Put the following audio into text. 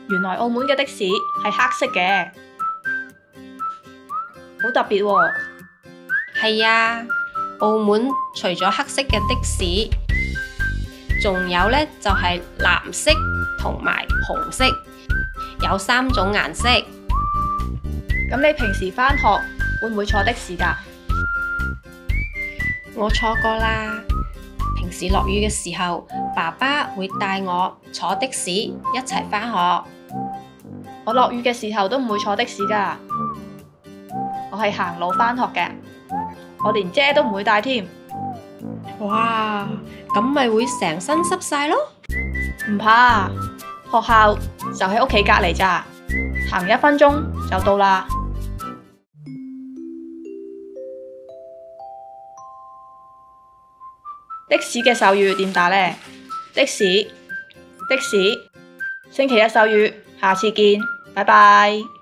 原來澳門嘅的士係黑色嘅，好特別喎。係啊，澳門除咗黑色嘅的士，仲有呢就係藍色同埋紅色，有3種顏色。咁你平時返學會唔會坐的士㗎？我坐過啦，平時落雨嘅時候，爸爸會帶我坐的士一齊返學。我落雨嘅時候都唔會坐的士㗎，我係行路返學嘅，我連遮都唔會帶添。哇，咁咪會成身濕晒咯？唔怕，學校就喺屋企隔籬咋，行1分鐘就到啦。的士嘅手語點打呢？的士，的士，星期一手語，下次見，拜拜。